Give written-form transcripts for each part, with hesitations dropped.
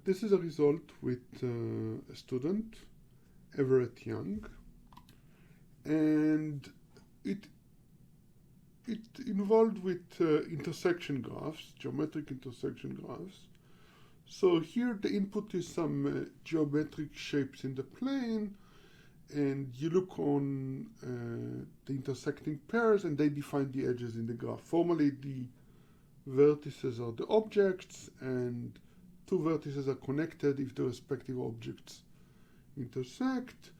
This is a result with a student, Everett Young, and it involved with intersection graphs, geometric intersection graphs. So here the input is some geometric shapes in the plane, and you look on the intersecting pairs and they define the edges in the graph. Formally, the vertices are the objects, and two vertices are connected if the respective objects intersect.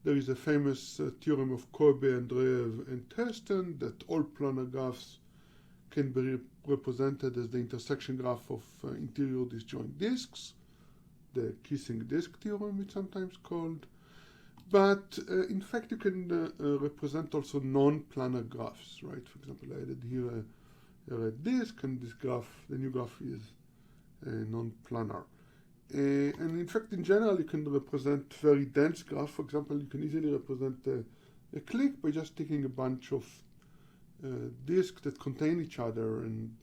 There is a famous theorem of Koebe, Andreev, and Testen that all planar graphs can be represented as the intersection graph of interior disjoint disks, the kissing disk theorem it's sometimes called. But in fact, you can represent also non-planar graphs, right? For example, I added here a red disk, and this graph, the new graph, is non-planar. And in fact, in general, you can represent very dense graphs. For example, you can easily represent a clique by just taking a bunch of disks that contain each other and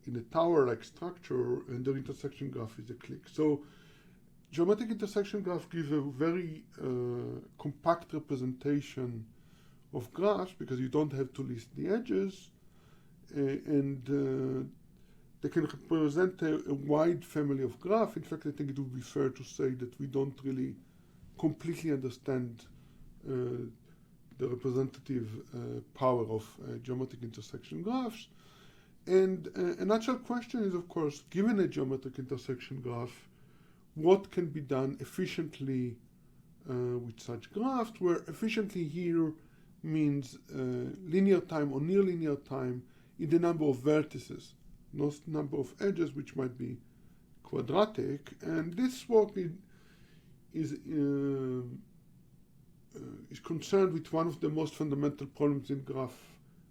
in a tower-like structure, and their intersection graph is a clique. So geometric intersection graph gives a very compact representation of graphs because you don't have to list the edges, and they can represent a wide family of graphs. In fact, I think it would be fair to say that we don't really completely understand the representative power of geometric intersection graphs. And a natural question is, of course, given a geometric intersection graph, what can be done efficiently with such graphs, where efficiently here means linear time or near linear time in the number of vertices, not number of edges, which might be quadratic. And this work is concerned with one of the most fundamental problems in graph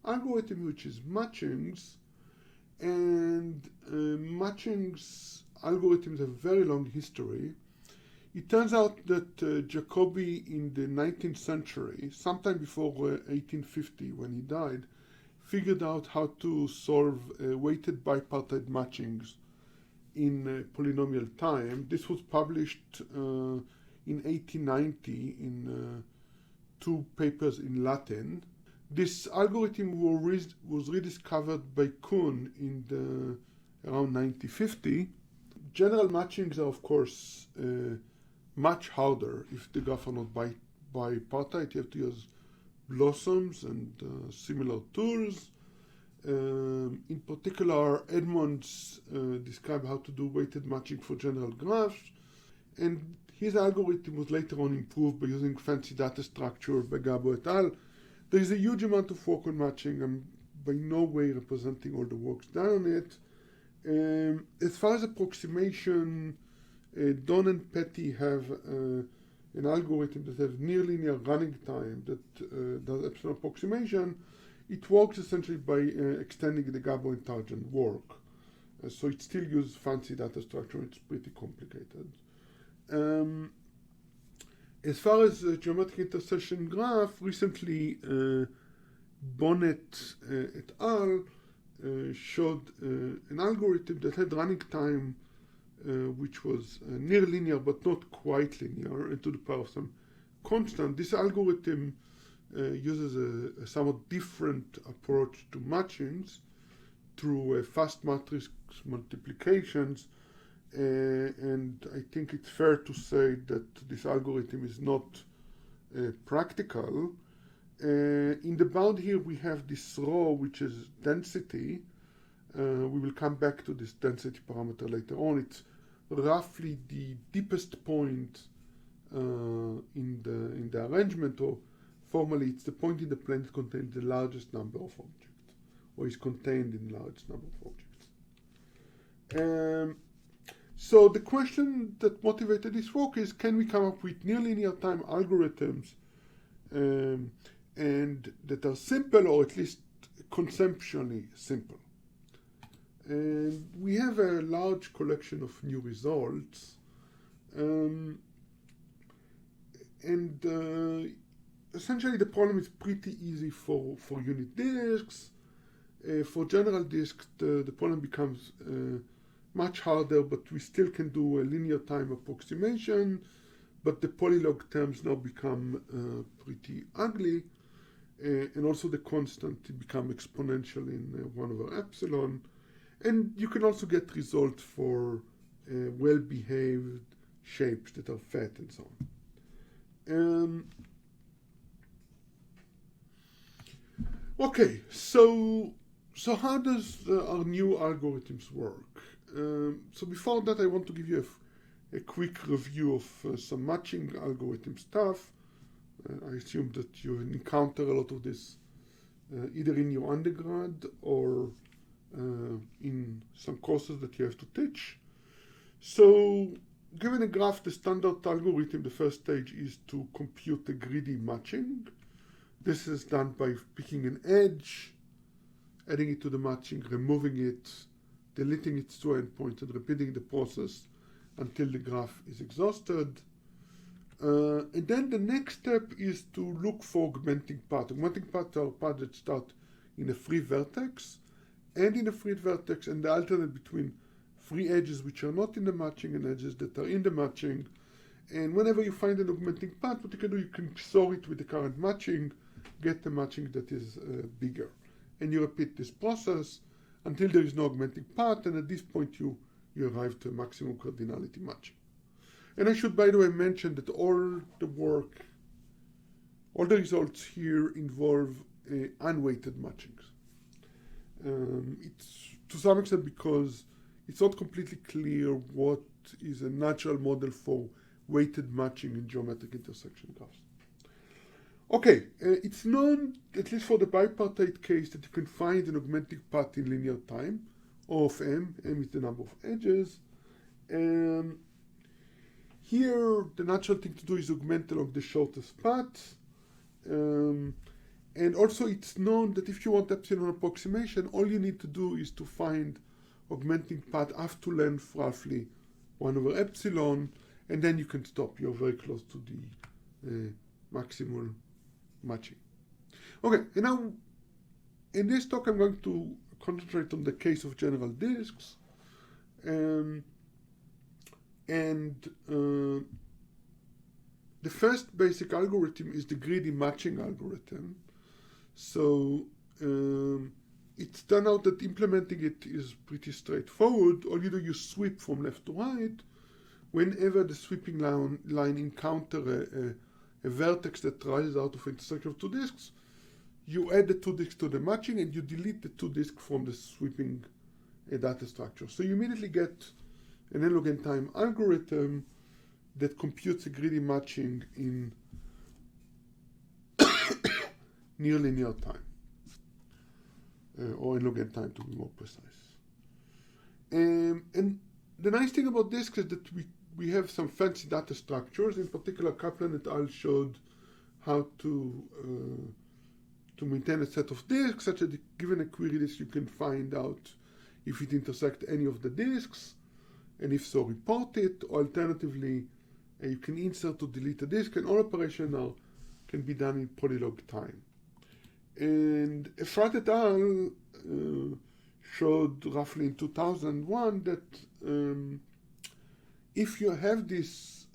algorithm, which is matchings. And matchings algorithms have a very long history. It turns out that Jacobi in the 19th century, sometime before 1850 when he died, figured out how to solve weighted bipartite matchings in polynomial time. This was published in 1890 in two papers in Latin. This algorithm was rediscovered by Kuhn in around 1950. General matchings are, of course, much harder if the graphs are not bipartite. You have to use blossoms and similar tools. In particular, Edmonds described how to do weighted matching for general graphs, and his algorithm was later on improved by using fancy data structure by Gabo et al. There is a huge amount of work on matching. I'm by no way representing all the works done on it. As far as approximation, Don and Petty have an algorithm that has near linear running time that does epsilon approximation. It works essentially by extending the Gabo and Tarjan work. So it still uses fancy data structure. It's pretty complicated. As far as geometric intersection graph, recently Bonnet et al. Showed an algorithm that had running time which was near linear but not quite linear, and to the power of some constant. This algorithm uses a somewhat different approach to matchings through fast matrix multiplications, and I think it's fair to say that this algorithm is not practical. In the bound here we have this rho, which is density. We will come back to this density parameter later on. It's roughly the deepest point in the arrangement, or formally it's the point in the plane that contains the largest number of objects, or is contained in the largest number of objects. So the question that motivated this work is, can we come up with near linear time algorithms and that are simple, or at least conceptually simple? And we have a large collection of new results, and essentially the problem is pretty easy for unit disks. For general disks, the problem becomes much harder, but we still can do a linear time approximation, but the polylog terms now become pretty ugly, and also the constant become exponential in 1 over epsilon, and you can also get results for well-behaved shapes that are fat and so on. Okay, so how does our new algorithms work? So before that, I want to give you a quick review of some matching algorithm stuff. I assume that you encounter a lot of this either in your undergrad or in some courses that you have to teach. So given a graph, the standard algorithm, the first stage is to compute a greedy matching. This is done by picking an edge, adding it to the matching, removing it, deleting its two endpoints, and repeating the process until the graph is exhausted. And then the next step is to look for augmenting paths. Augmenting paths are paths that start in a free vertex and in a free vertex, and they alternate between free edges which are not in the matching and edges that are in the matching. And whenever you find an augmenting path, what you can do, you can XOR it with the current matching, get a matching that is bigger. And you repeat this process until there is no augmenting path, and at this point you arrive to a maximum cardinality matching. And I should, by the way, mention that all the results here involve unweighted matchings. It's to some extent because it's not completely clear what is a natural model for weighted matching in geometric intersection graphs. Okay, it's known, at least for the bipartite case, that you can find an augmenting path in linear time, O of m. M is the number of edges. Here, the natural thing to do is augment along the shortest path. And also, it's known that if you want epsilon approximation, all you need to do is to find augmenting path up to length roughly 1 over epsilon, and then you can stop. You're very close to the maximal matching. Okay, and now in this talk I'm going to concentrate on the case of general disks, and the first basic algorithm is the greedy matching algorithm. So it's turned out that implementing it is pretty straightforward. All you do, you sweep from left to right. Whenever the sweeping line encounter a vertex that rises out of intersection of two disks, you add the two disks to the matching and you delete the two disks from the sweeping data structure. So you immediately get an n log n time algorithm that computes a greedy matching in near linear time, or n log n time to be more precise. And the nice thing about disks is that we have some fancy data structures. In particular, Kaplan et al. Showed how to maintain a set of disks, such that given a query disk, you can find out if it intersects any of the disks, and if so, report it. Or alternatively, you can insert or delete a disk, and all operations can be done in polylog time. And Everett et al. Showed roughly in 2001 that if you have this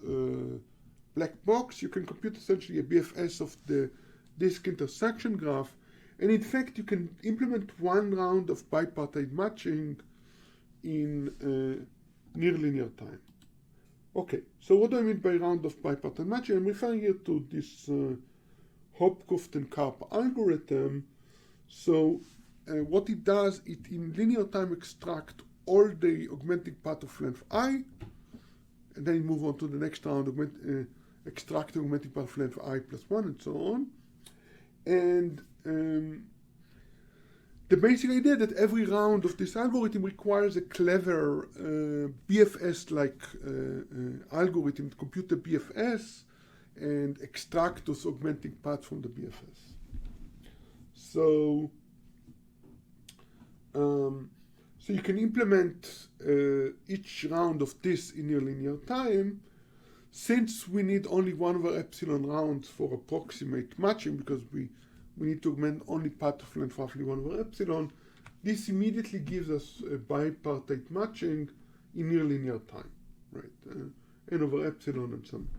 black box, you can compute essentially a BFS of the disk intersection graph, and in fact you can implement one round of bipartite matching in near linear time. Okay, so what do I mean by round of bipartite matching? I'm referring here to this Hopkoff and Karp algorithm. So what it does, it in linear time extract all the augmenting path of length I, and then move on to the next round, extract the augmenting path of length I plus 1, and so on. And the basic idea that every round of this algorithm requires a clever BFS-like algorithm to compute the BFS and extract those augmenting paths from the BFS. So you can implement each round of this in your linear time. Since we need only 1 over epsilon rounds for approximate matching, because we need to augment only path of length roughly 1 over epsilon, this immediately gives us a bipartite matching in near linear time, right? N over epsilon and some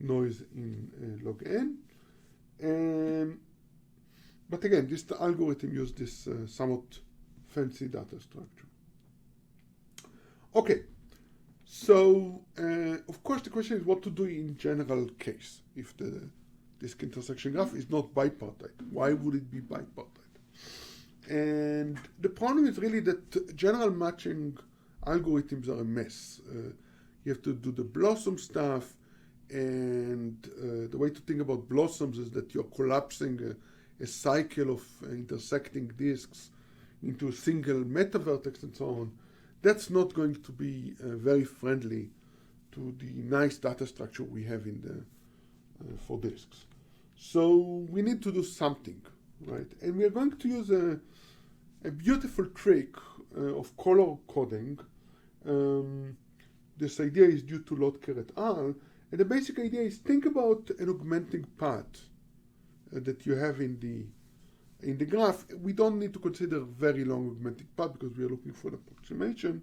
noise in log n. But again, this algorithm uses this somewhat fancy data structure. Okay, so of course the question is what to do in general case if the disk intersection graph is not bipartite. Why would it be bipartite? And the problem is really that general matching algorithms are a mess. You have to do the blossom stuff, and the way to think about blossoms is that you're collapsing a cycle of intersecting disks into a single meta vertex and so on. That's not going to be very friendly to the nice data structure we have in the for disks. So we need to do something, right? And we are going to use a beautiful trick of color coding. This idea is due to Lotker et al. And the basic idea is think about an augmenting path that you have in the graph. We don't need to consider very long augmenting path because we are looking for the approximation.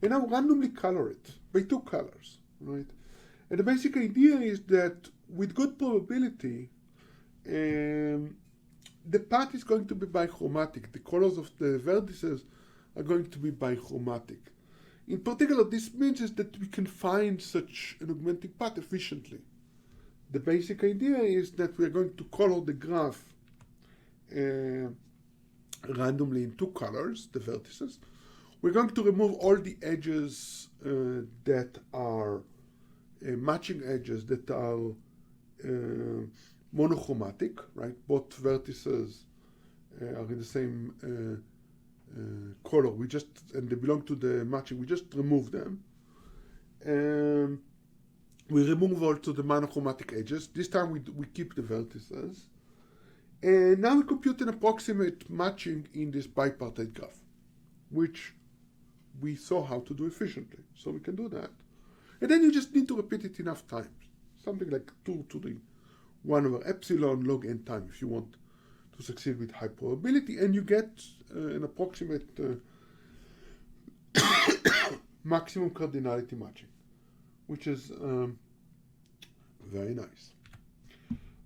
And now randomly color it by 2 colors, right? And the basic idea is that with good probability, the path is going to be bichromatic. The colors of the vertices are going to be bichromatic. In particular, this means is that we can find such an augmenting path efficiently. The basic idea is that we are going to color the graph randomly in 2 colors, the vertices. We're going to remove all the edges that are matching edges that are monochromatic, right? Both vertices are in the same color. And they belong to the matching. We just remove them. We remove also the monochromatic edges. This time we keep the vertices. And now we compute an approximate matching in this bipartite graph, which we saw how to do efficiently. So we can do that. And then you just need to repeat it enough times. Something like 2 to the 1 over epsilon log n time if you want to succeed with high probability. And you get an approximate maximum cardinality matching, which is very nice.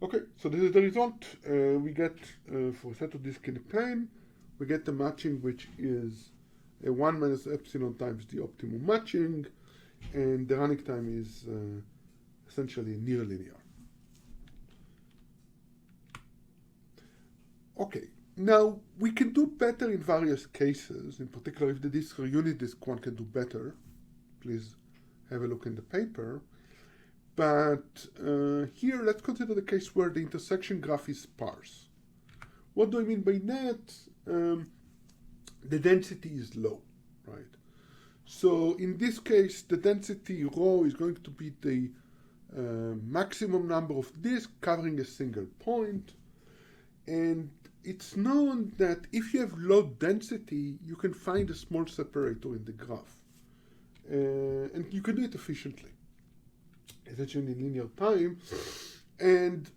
Okay, so this is the result. We get, for a set of disk in the plane, we get the matching which is 1 minus epsilon times the optimum matching, and the running time is essentially near linear. Okay, now we can do better in various cases. In particular, if the disks are unit disk, one can do better. Please have a look in the paper. But here, let's consider the case where the intersection graph is sparse. What do I mean by that? The density is low, right? So in this case, the density rho is going to be the maximum number of disks covering a single point. And it's known that if you have low density, you can find a small separator in the graph. And you can do it efficiently, essentially in linear time. And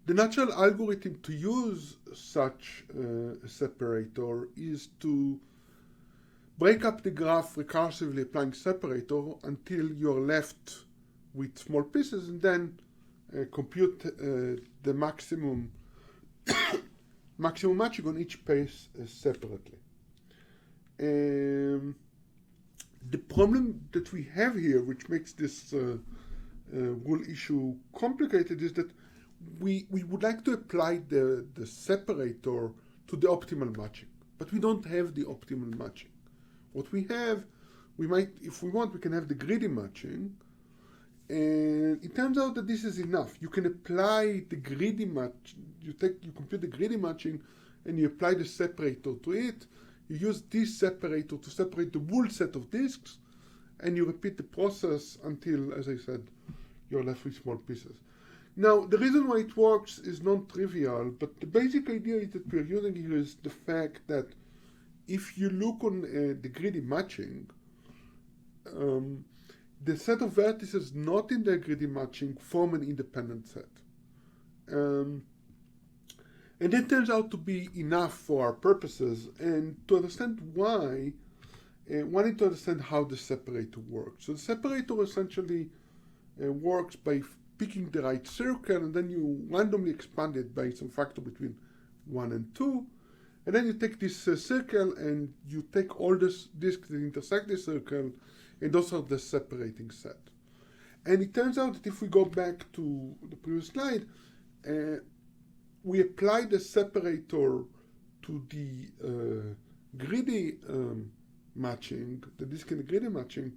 the natural algorithm to use such a separator is to break up the graph recursively applying separator until you're left with small pieces, and then compute the maximum matching on each piece separately. The problem that we have here, which makes this rule issue complicated, is that we would like to apply the separator to the optimal matching, but we don't have the optimal matching. What we have, we might, if we want, we can have the greedy matching, and it turns out that this is enough. You can apply the greedy match. You compute the greedy matching, and you apply the separator to it. You use this separator to separate the whole set of disks, and you repeat the process until, as I said, you're left with small pieces. Now, the reason why it works is non-trivial, but the basic idea is that we're using here is the fact that if you look on the greedy matching, the set of vertices not in the greedy matching form an independent set. And that turns out to be enough for our purposes. And to understand why, one need to understand how the separator works. So the separator essentially works by picking the right circle, and then you randomly expand it by some factor between 1 and 2. And then you take this circle and you take all the disks that intersect the circle, and those are the separating set. And it turns out that if we go back to the previous slide, we apply the separator to the greedy matching, the disk and the greedy matching,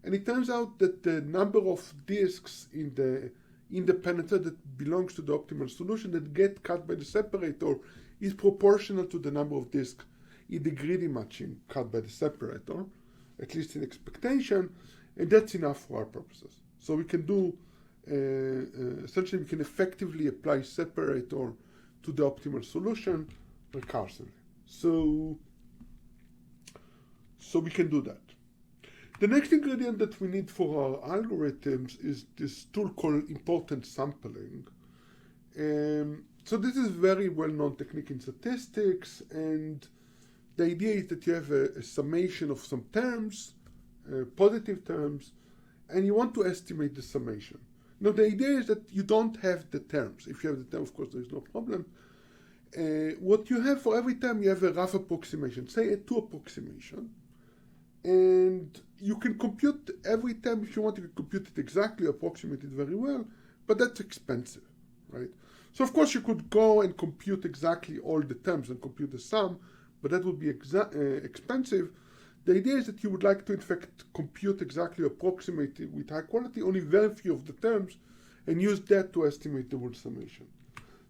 and it turns out that the number of disks in the penetrator that belongs to the optimal solution that get cut by the separator is proportional to the number of disks in the greedy matching cut by the separator, at least in expectation, and that's enough for our purposes. So we can do, essentially we can effectively apply separator to the optimal solution recursively. So we can do that. The next ingredient that we need for our algorithms is this tool called important sampling. So this is a very well-known technique in statistics, and the idea is that you have a summation of some terms, positive terms, and you want to estimate the summation. Now the idea is that you don't have the terms. If you have the term, of course, there is no problem. What you have for every term, you have a rough approximation, say a 2 approximation, and you can compute every term. If you want, you can compute it exactly, approximate it very well, but that's expensive, right? So of course you could go and compute exactly all the terms and compute the sum, but that would be expensive. The idea is that you would like to, in fact, compute exactly, approximate it with high quality, only very few of the terms, and use that to estimate the whole summation.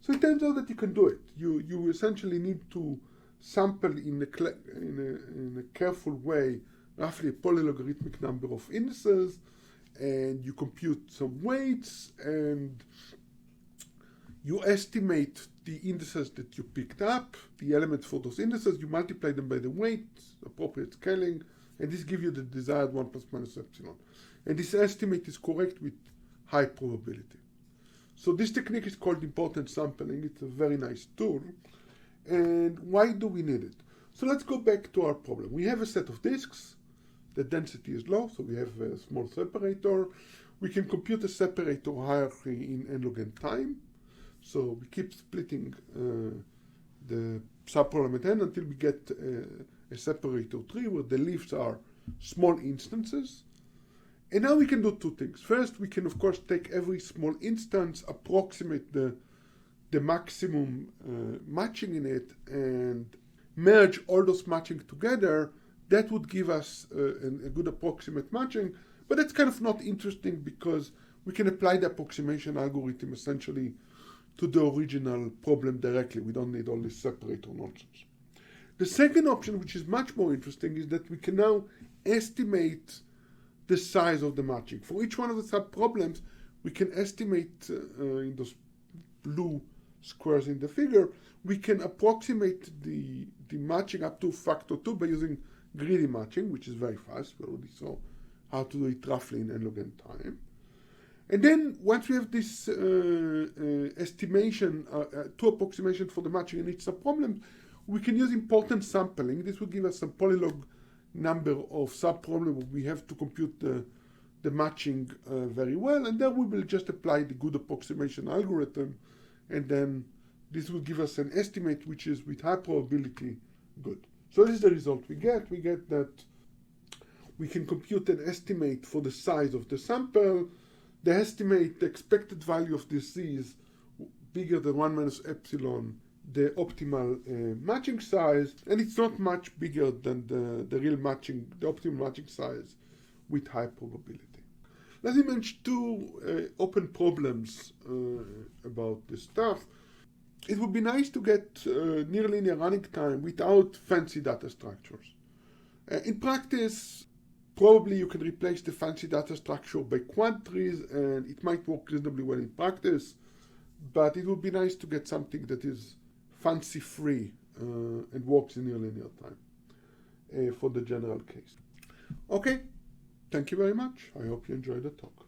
So it turns out that you can do it. You essentially need to sample in a careful way, roughly a polylogarithmic number of indices, and you compute some weights, and you estimate the indices that you picked up, the elements for those indices, you multiply them by the weight, appropriate scaling, and this gives you the desired 1 plus minus epsilon. And this estimate is correct with high probability. So this technique is called important sampling. It's a very nice tool. And why do we need it? So let's go back to our problem. We have a set of disks. The density is low, so we have a small separator. We can compute a separator hierarchy in n log n time. So we keep splitting the subproblem at n until we get a separator tree where the leaves are small instances. And now we can do two things. First, we can, of course, take every small instance, approximate the maximum matching in it, and merge all those matching together. That would give us a good approximate matching, but that's kind of not interesting because we can apply the approximation algorithm essentially to the original problem directly. We don't need all this separator nonsense. The second option, which is much more interesting, is that we can now estimate the size of the matching. For each one of the sub-problems, we can estimate in those blue squares in the figure, we can approximate the matching up to factor 2 by using greedy matching, which is very fast. We already saw how to do it roughly in n log n time. And then once we have this estimation, two approximation for the matching in each subproblem, we can use important sampling. This will give us some polylog number of subproblems. We have to compute the matching very well, and then we will just apply the good approximation algorithm, and then this will give us an estimate which is with high probability good. So this is the result we get. We get that we can compute an estimate for the size of the sample. The estimate, the expected value of this is bigger than 1 minus epsilon, the optimal matching size, and it's not much bigger than the real matching, the optimal matching size with high probability. Let me mention two open problems about this stuff. It would be nice to get near linear running time without fancy data structures. In practice, probably you can replace the fancy data structure by quant trees, and it might work reasonably well in practice, but it would be nice to get something that is fancy-free and works in near linear time for the general case. Okay, thank you very much. I hope you enjoyed the talk.